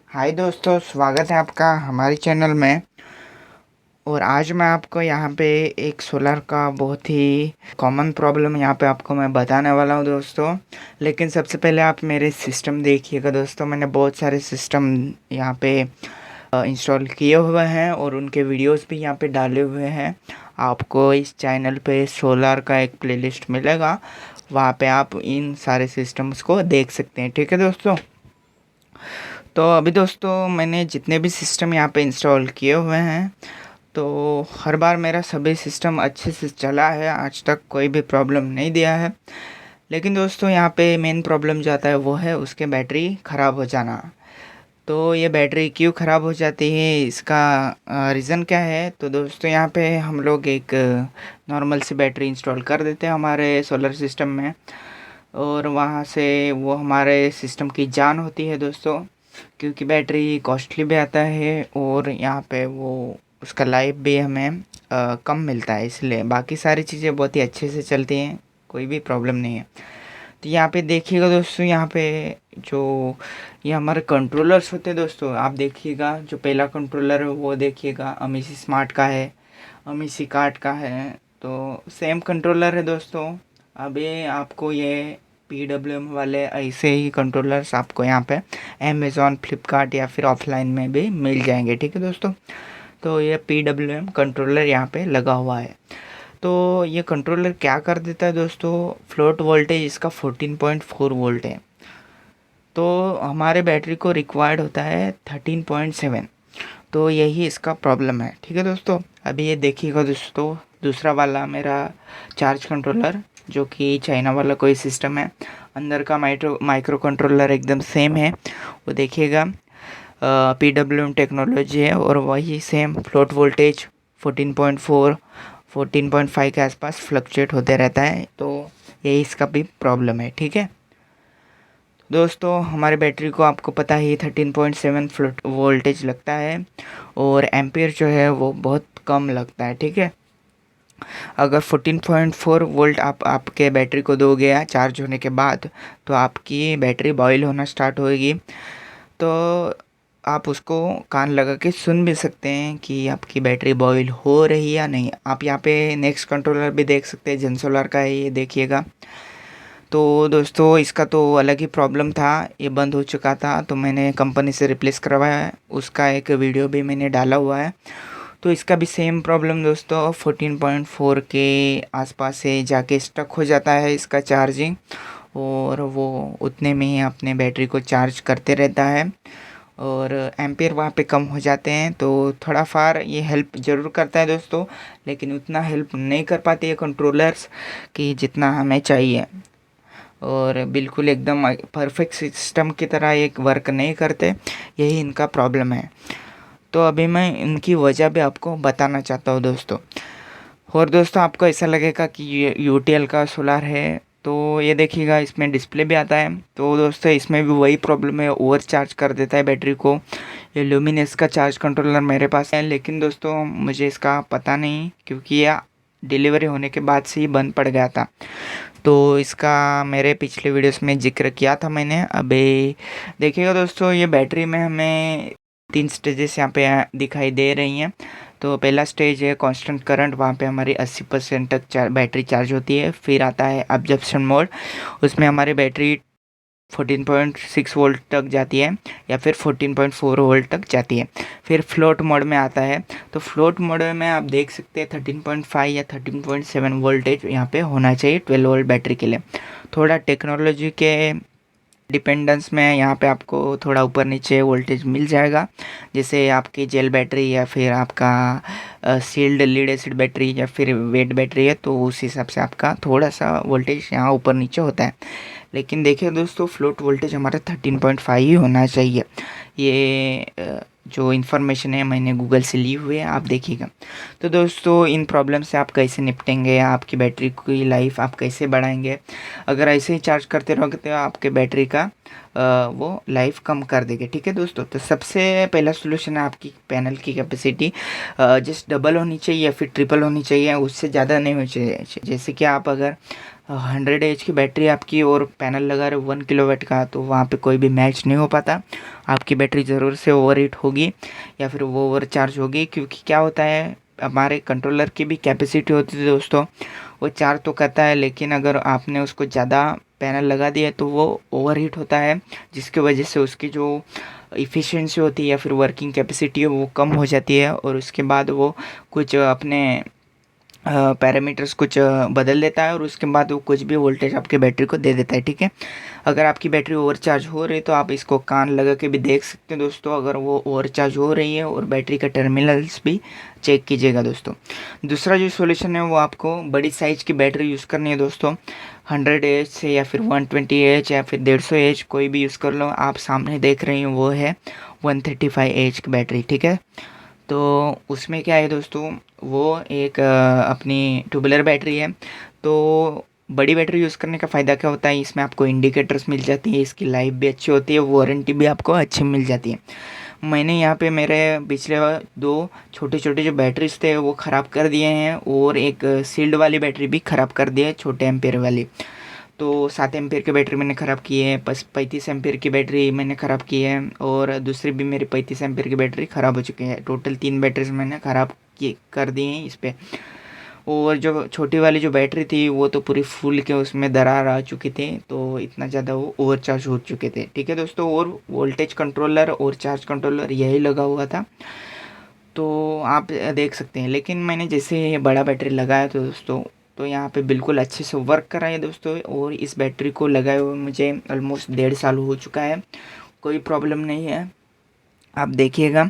हाय दोस्तों, स्वागत है आपका हमारे चैनल में। और आज मैं आपको यहाँ पे एक सोलर का बहुत ही कॉमन प्रॉब्लम यहाँ पे आपको मैं बताने वाला हूँ दोस्तों। लेकिन सबसे पहले आप मेरे सिस्टम देखिएगा दोस्तों। मैंने बहुत सारे सिस्टम यहाँ पे इंस्टॉल किए हुए हैं और उनके वीडियोस भी यहाँ पे डाले हुए हैं। आपको इस चैनल पे सोलर का एक प्लेलिस्ट मिलेगा, वहाँ पे आप इन सारे सिस्टम्स को देख सकते हैं। ठीक है दोस्तों। तो अभी दोस्तों मैंने जितने भी सिस्टम यहाँ पे इंस्टॉल किए हुए हैं, तो हर बार मेरा सभी सिस्टम अच्छे से चला है, आज तक कोई भी प्रॉब्लम नहीं दिया है। लेकिन दोस्तों यहाँ पे मेन प्रॉब्लम जो आता है वो है उसके बैटरी ख़राब हो जाना। तो ये बैटरी क्यों ख़राब हो जाती है, इसका रीज़न क्या है? तो दोस्तों यहाँ पे हम लोग एक नॉर्मल सी बैटरी इंस्टॉल कर देते हैं हमारे सोलर सिस्टम में, और वहाँ से वो हमारे सिस्टम की जान होती है दोस्तों। क्योंकि बैटरी कॉस्टली भी आता है और यहाँ पे वो उसका लाइफ भी हमें कम मिलता है, इसलिए बाकी सारी चीज़ें बहुत ही अच्छे से चलती हैं, कोई भी प्रॉब्लम नहीं है। तो यहाँ पे देखिएगा दोस्तों, यहाँ पे जो ये हमारे कंट्रोलर्स होते हैं दोस्तों, आप देखिएगा जो पहला कंट्रोलर है वो देखिएगा अमीसी स्मार्ट का है, अमीसी कार्ड का है। तो सेम कंट्रोलर है दोस्तों। अभी आपको ये PWM वाले ऐसे ही कंट्रोलर्स आपको यहाँ पे अमेज़ॉन, फ्लिपकार्ट या फिर ऑफलाइन में भी मिल जाएंगे। ठीक है दोस्तों। तो ये PWM कंट्रोलर यहाँ पे लगा हुआ है। तो ये कंट्रोलर क्या कर देता है दोस्तों, फ्लोट वोल्टेज इसका 14.4 वोल्ट है। तो हमारे बैटरी को रिक्वायर्ड होता है 13.7। तो यही इसका प्रॉब्लम है। ठीक है दोस्तों। अभी ये देखिएगा दोस्तों, दूसरा वाला मेरा चार्ज कंट्रोलर, जो कि चाइना वाला कोई सिस्टम है, अंदर का माइक्रो कंट्रोलर एकदम सेम है। वो देखिएगा PWM टेक्नोलॉजी है और वही सेम फ्लोट वोल्टेज 14.4 14.5 के आसपास फ्लक्चुएट होते रहता है। तो यही इसका भी प्रॉब्लम है। ठीक है दोस्तों। हमारे बैटरी को आपको पता ही 13.7 फ्लोट वोल्टेज लगता है और एम्पियर जो है वो बहुत कम लगता है। ठीक है। अगर 14.4 वोल्ट आप आपके बैटरी को दोगे चार्ज होने के बाद, तो आपकी बैटरी बॉयल होना स्टार्ट होएगी। तो आप उसको कान लगा के सुन भी सकते हैं कि आपकी बैटरी बॉयल हो रही है या नहीं। आप यहाँ पे नेक्स्ट कंट्रोलर भी देख सकते हैं, जेनसोलर का है, ये देखिएगा। तो दोस्तों इसका तो अलग ही प्रॉब्लम था, ये बंद हो चुका था, तो मैंने कंपनी से रिप्लेस करवाया है, उसका एक वीडियो भी मैंने डाला हुआ है। तो इसका भी सेम प्रॉब्लम दोस्तों, 14.4 के आसपास से जाके स्टक हो जाता है इसका चार्जिंग, और वो उतने में ही अपने बैटरी को चार्ज करते रहता है और एम्पियर वहाँ पे कम हो जाते हैं। तो थोड़ा फार ये हेल्प ज़रूर करता है दोस्तों, लेकिन उतना हेल्प नहीं कर पाते ये कंट्रोलर्स कि जितना हमें चाहिए, और बिल्कुल एकदम परफेक्ट सिस्टम की तरह एक वर्क नहीं करते। यही इनका प्रॉब्लम है। तो अभी मैं इनकी वजह भी आपको बताना चाहता हूँ दोस्तों। और दोस्तों आपको ऐसा लगेगा कि ये UTL का सोलर है, तो ये देखिएगा इसमें डिस्प्ले भी आता है। तो दोस्तों इसमें भी वही प्रॉब्लम है, ओवर चार्ज कर देता है बैटरी को। ये ल्यूमिनस का चार्ज कंट्रोलर मेरे पास है, लेकिन दोस्तों मुझे इसका पता नहीं, क्योंकि यह डिलीवरी होने के बाद से ही बंद पड़ गया था। तो इसका मेरे पिछले वीडियोस में जिक्र किया था मैंने। अभी देखिएगा दोस्तों, ये बैटरी में हमें 3 स्टेजेस यहाँ पे दिखाई दे रही हैं। तो पहला स्टेज है कांस्टेंट करंट, वहाँ पे हमारी 80% तक बैटरी चार्ज होती है। फिर आता है एब्जॉर्प्शन मोड, उसमें हमारी बैटरी 14.6 वोल्ट तक जाती है या फिर 14.4 वोल्ट तक जाती है। फिर फ्लोट मोड में आता है। तो फ्लोट मोड में आप देख सकते हैं 13.5 या 13.7 वोल्टेज यहाँ पे होना चाहिए 12 वोल्ट बैटरी के लिए। थोड़ा टेक्नोलॉजी के डिपेंडेंस में यहाँ पे आपको थोड़ा ऊपर नीचे वोल्टेज मिल जाएगा, जैसे आपकी जेल बैटरी या फिर आपका सील्ड लीड एसिड बैटरी या फिर वेट बैटरी है, तो उस हिसाब से आपका थोड़ा सा वोल्टेज यहाँ ऊपर नीचे होता है। लेकिन देखिए दोस्तों, फ्लोट वोल्टेज हमारा 13.5 ही होना चाहिए। ये जो इन्फॉर्मेशन है मैंने गूगल से ली हुई है, आप देखिएगा। तो दोस्तों इन प्रॉब्लम से आप कैसे निपटेंगे, आपकी बैटरी की लाइफ आप कैसे बढ़ाएंगे। अगर ऐसे ही चार्ज करते रहोगे तो आपके बैटरी का वो लाइफ कम कर देगी। ठीक है दोस्तों, तो सबसे पहला सोल्यूशन है आपकी पैनल की कैपेसिटी जस्ट डबल होनी चाहिए या फिर ट्रिपल होनी चाहिए, उससे ज़्यादा नहीं होनी चाहिए। जैसे कि आप अगर 100 AH की बैटरी आपकी और पैनल लगा रहे 1 kW का, तो वहाँ पे कोई भी मैच नहीं हो पाता। आपकी बैटरी ज़रूर से ओवर हीट होगी या फिर वो ओवर चार्ज होगी, क्योंकि क्या होता है हमारे कंट्रोलर की भी कैपेसिटी होती है दोस्तों, वो चार्ज तो करता है, लेकिन अगर आपने उसको ज़्यादा पैनल लगा दिया तो वो ओवर हीट होता है, जिसकी वजह से उसकी जो इफ़िशियंसी होती है या फिर वर्किंग कैपेसिटी है वो कम हो जाती है, और उसके बाद वो कुछ अपने पैरामीटर्स कुछ बदल देता है, और उसके बाद वो कुछ भी वोल्टेज आपके बैटरी को दे देता है। ठीक है, अगर आपकी बैटरी ओवरचार्ज हो रही है तो आप इसको कान लगा के भी देख सकते हैं दोस्तों, अगर वो ओवरचार्ज हो रही है, और बैटरी का टर्मिनल्स भी चेक कीजिएगा दोस्तों। दूसरा जो सॉल्यूशन है वो आपको बड़ी साइज़ की बैटरी यूज़ करनी है दोस्तों, 100 AH से या फिर 120 AH या फिर 150 AH कोई भी यूज़ कर लो। आप सामने देख रहे हैं वो है 135 AH की बैटरी। ठीक है, तो उसमें क्या है दोस्तों, वो एक अपनी ट्यूबुलर बैटरी है। तो बड़ी बैटरी यूज़ करने का फ़ायदा क्या होता है, इसमें आपको इंडिकेटर्स मिल जाती है, इसकी लाइफ भी अच्छी होती है, वारंटी भी आपको अच्छी मिल जाती है। मैंने यहाँ पे मेरे पिछले 2 छोटे छोटे जो बैटरीज थे वो ख़राब कर दिए हैं, और एक सील्ड वाली बैटरी भी ख़राब कर दी है, छोटे एम्पेयर वाली। तो 7 एम्पेयर की बैटरी मैंने ख़राब की है, 35 एम्पेयर की बैटरी मैंने ख़राब की है, और दूसरी भी मेरी 35 एम्पेयर की बैटरी ख़राब हो चुकी है। टोटल 3 बैटरीज मैंने ख़राब की कर दी हैं इस पर। और जो छोटी वाली जो बैटरी थी वो तो पूरी फुल के उसमें दरार आ चुकी थी, तो इतना ज़्यादा वो ओवरचार्ज हो चुके थे। ठीक है दोस्तों, और वोल्टेज कंट्रोलर और चार्ज कंट्रोलर यही लगा हुआ था, तो आप देख सकते हैं। लेकिन मैंने जैसे ये बड़ा बैटरी लगाया तो दोस्तों, तो यहाँ पे बिल्कुल अच्छे से वर्क कर रहा है दोस्तों, और इस बैटरी को लगाए हुए मुझे ऑलमोस्ट 1.5 साल हो चुका है, कोई प्रॉब्लम नहीं है, आप देखिएगा।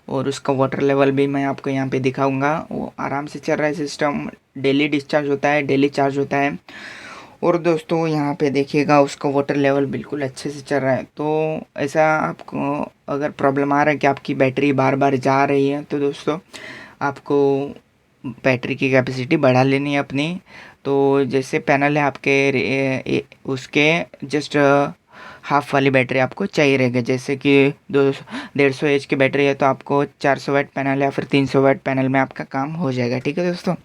और उसका वाटर लेवल भी मैं आपको यहाँ पे दिखाऊंगा, वो आराम से चल रहा है सिस्टम, डेली डिस्चार्ज होता है, डेली चार्ज होता है। और दोस्तों यहाँ पे देखिएगा उसका वाटर लेवल बिल्कुल अच्छे से चल रहा है। तो ऐसा आपको अगर प्रॉब्लम आ रहा है कि आपकी बैटरी बार बार जा रही है, तो दोस्तों आपको बैटरी की कैपेसिटी बढ़ा लेनी है अपनी। तो जैसे पैनल है आपके उसके जस्ट हाफ वाली बैटरी आपको चाहिए रहेगा। जैसे कि 150 AH की बैटरी है तो आपको 400 वाट पैनल या फिर 300 वाट पैनल में आपका काम हो जाएगा। ठीक है दोस्तों।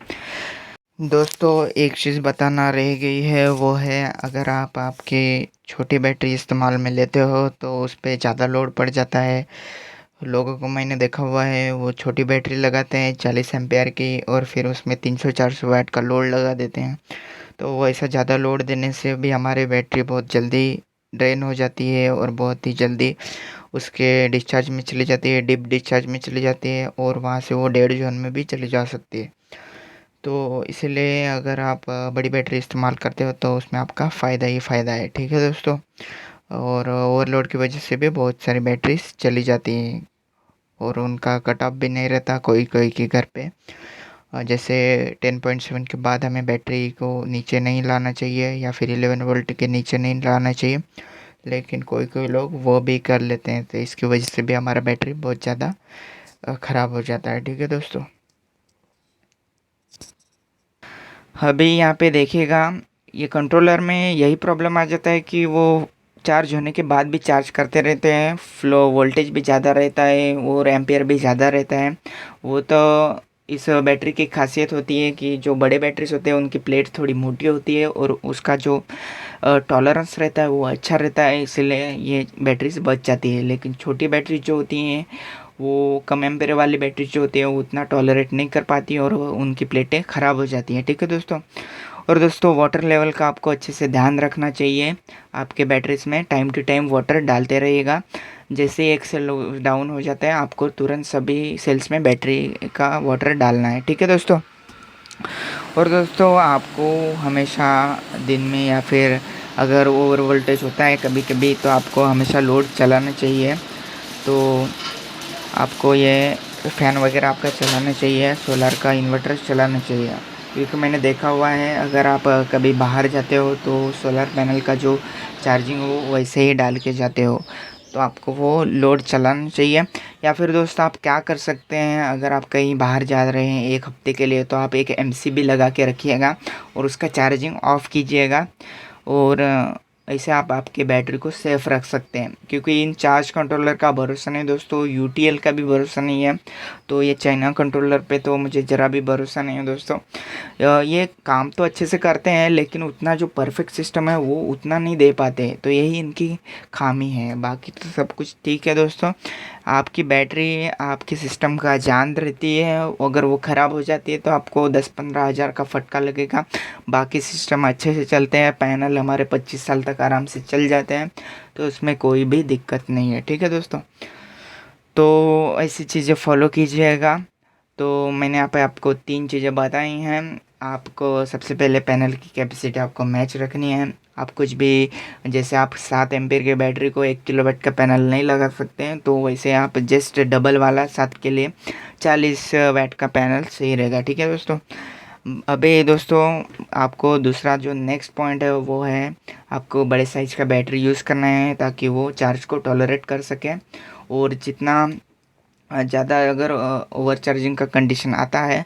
दोस्तों एक चीज़ बताना रह गई है, वो है अगर आप आपकी छोटी बैटरी इस्तेमाल में लेते हो तो उस पर ज़्यादा लोड पड़ जाता है। लोगों को मैंने देखा हुआ है वो छोटी बैटरी लगाते हैं 40 एम्पेयर की, और फिर उसमें 300-400 वाट का लोड लगा देते हैं। तो वो ऐसा ज़्यादा लोड देने से भी हमारी बैटरी बहुत जल्दी ड्रेन हो जाती है, और बहुत ही जल्दी उसके डिस्चार्ज में चली जाती है, डिप डिस्चार्ज में चली जाती है, और वहाँ से वो डेड जोन में भी चली जा सकती है। तो इसलिए अगर आप बड़ी बैटरी इस्तेमाल करते हो तो उसमें आपका फ़ायदा ही फ़ायदा है। ठीक है दोस्तों, और ओवरलोड की वजह से भी बहुत सारी बैटरीज चली जाती हैं, और उनका कट ऑफ भी नहीं रहता कोई कोई के घर पे। जैसे 10.7 के बाद हमें बैटरी को नीचे नहीं लाना चाहिए, या फिर 11 वोल्ट के नीचे नहीं लाना चाहिए, लेकिन कोई कोई लोग वो भी कर लेते हैं, तो इसकी वजह से भी हमारा बैटरी बहुत ज़्यादा ख़राब हो जाता है। ठीक है दोस्तों, अभी यहाँ पे देखिएगा ये कंट्रोलर में यही प्रॉब्लम आ जाता है कि वो चार्ज होने के बाद भी चार्ज करते रहते हैं, फ्लो वोल्टेज भी ज़्यादा रहता है और एम्पियर भी ज़्यादा रहता है। वो तो इस बैटरी की खासियत होती है कि जो बड़े बैटरीज होते हैं उनकी प्लेट थोड़ी मोटी होती है, और उसका जो टॉलरेंस रहता है वो अच्छा रहता है, इसलिए ये बैटरीज बच जाती है। लेकिन छोटी बैटरी जो होती हैं वो कम एम्पेयर वाली बैटरी जो होती है वो उतना टॉलरेट नहीं कर पाती, और उनकी प्लेटें ख़राब हो जाती हैं। ठीक है दोस्तों, और दोस्तों वाटर लेवल का आपको अच्छे से ध्यान रखना चाहिए। आपके बैटरीज में टाइम टू टाइम वाटर डालते रहिएगा। जैसे ही एक सेल डाउन हो जाता है आपको तुरंत सभी सेल्स में बैटरी का वाटर डालना है। ठीक है दोस्तों, और दोस्तों आपको हमेशा दिन में या फिर अगर ओवर वोल्टेज होता है कभी कभी, तो आपको हमेशा लोड चलाना चाहिए। तो आपको ये फ़ैन वगैरह आपका चलाना चाहिए, सोलर का इन्वर्टर चलाना चाहिए, क्योंकि मैंने देखा हुआ है अगर आप कभी बाहर जाते हो तो सोलर पैनल का जो चार्जिंग हो वैसे ही डाल के जाते हो, तो आपको वो लोड चलाना चाहिए। या फिर दोस्तों आप क्या कर सकते हैं, अगर आप कहीं बाहर जा रहे हैं 1 हफ्ते के लिए, तो आप एक एमसीबी लगा के रखिएगा और उसका चार्जिंग ऑफ कीजिएगा। और ऐसे आप आपके बैटरी को सेफ रख सकते हैं, क्योंकि इन चार्ज कंट्रोलर का भरोसा नहीं दोस्तों, यूटीएल का भी भरोसा नहीं है। तो ये चाइना कंट्रोलर पे तो मुझे ज़रा भी भरोसा नहीं है दोस्तों। ये काम तो अच्छे से करते हैं, लेकिन उतना जो परफेक्ट सिस्टम है वो उतना नहीं दे पाते, तो यही इनकी खामी है। बाकी तो सब कुछ ठीक है दोस्तों। आपकी बैटरी आपके सिस्टम का जान रहती है, अगर वो ख़राब हो जाती है तो आपको 10-15 हज़ार का फटका लगेगा। बाकी सिस्टम अच्छे से चलते हैं, पैनल हमारे 25 साल तक आराम से चल जाते हैं, तो उसमें कोई भी दिक्कत नहीं है। ठीक है दोस्तों, तो ऐसी चीज़ें फॉलो कीजिएगा। तो मैंने यहाँ पे आपको 3 चीज़ें बताई हैं। आपको सबसे पहले पैनल की कैपेसिटी आपको मैच रखनी है। आप कुछ भी, जैसे आप 7 एम्पीयर की बैटरी को 1 किलोवाट का पैनल नहीं लगा सकते हैं, तो वैसे आप जस्ट डबल वाला 7 के लिए 40 वाट का पैनल सही रहेगा। ठीक है दोस्तों। अभी दोस्तों आपको दूसरा जो नेक्स्ट पॉइंट है वो है, आपको बड़े साइज़ का बैटरी यूज़ करना है ताकि वो चार्ज को टॉलरेट कर सके। और जितना ज़्यादा अगर ओवर चार्जिंग का कंडीशन आता है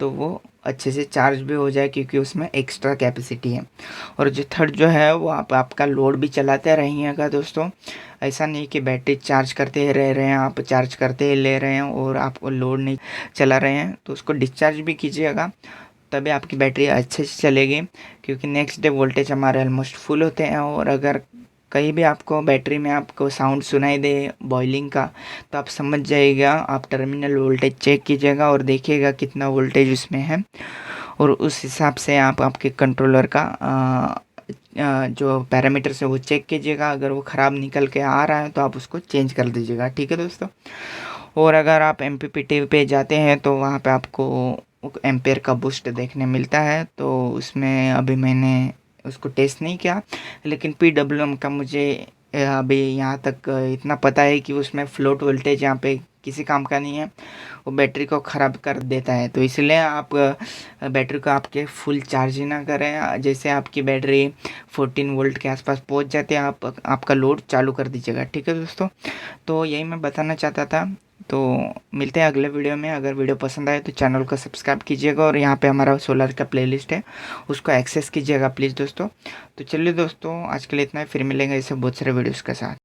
तो वो अच्छे से चार्ज भी हो जाए, क्योंकि उसमें एक्स्ट्रा कैपेसिटी है। और जो थर्ड जो है वो आप आपका लोड भी चलाते रहिएगा दोस्तों। ऐसा नहीं कि बैटरी चार्ज करते ही रह रहे हैं, आप चार्ज करते ही ले रहे हैं और आपको लोड नहीं चला रहे हैं, तो उसको डिस्चार्ज भी कीजिएगा, तभी आपकी बैटरी अच्छे से चलेगी। क्योंकि नेक्स्ट डे वोल्टेज हमारे ऑलमोस्ट फुल होते हैं, और अगर कहीं भी आपको बैटरी में आपको साउंड सुनाई दे बॉइलिंग का, तो आप समझ जाइएगा, आप टर्मिनल वोल्टेज चेक कीजिएगा और देखिएगा कितना वोल्टेज उसमें है, और उस हिसाब से आप आपके कंट्रोलर का जो पैरामीटर्स है वो चेक कीजिएगा। अगर वो ख़राब निकल के आ रहा है तो आप उसको चेंज कर दीजिएगा। ठीक है दोस्तों। और अगर आप एमपीपीटी पे जाते हैं तो वहाँ पे आपको एम्पेयर का बूस्ट देखने मिलता है, तो उसमें अभी मैंने उसको टेस्ट नहीं किया, लेकिन पीडब्ल्यूएम का मुझे अभी यहाँ तक इतना पता है कि उसमें फ्लोट वोल्टेज यहाँ पे किसी काम का नहीं है, वो बैटरी को ख़राब कर देता है। तो इसलिए आप बैटरी को आपके फुल चार्ज ही ना करें। जैसे आपकी बैटरी 14 वोल्ट के आसपास पहुँच जाती है, आप आपका लोड चालू कर दीजिएगा। ठीक है दोस्तों, तो यही मैं बताना चाहता था। तो मिलते हैं अगले वीडियो में। अगर वीडियो पसंद आए तो चैनल को सब्सक्राइब कीजिएगा, और यहाँ पे हमारा सोलर का प्लेलिस्ट है उसको एक्सेस कीजिएगा प्लीज़ दोस्तों। तो चलिए दोस्तों, आज के लिए इतना ही, फिर मिलेंगे ऐसे बहुत सारे वीडियोज़ के साथ।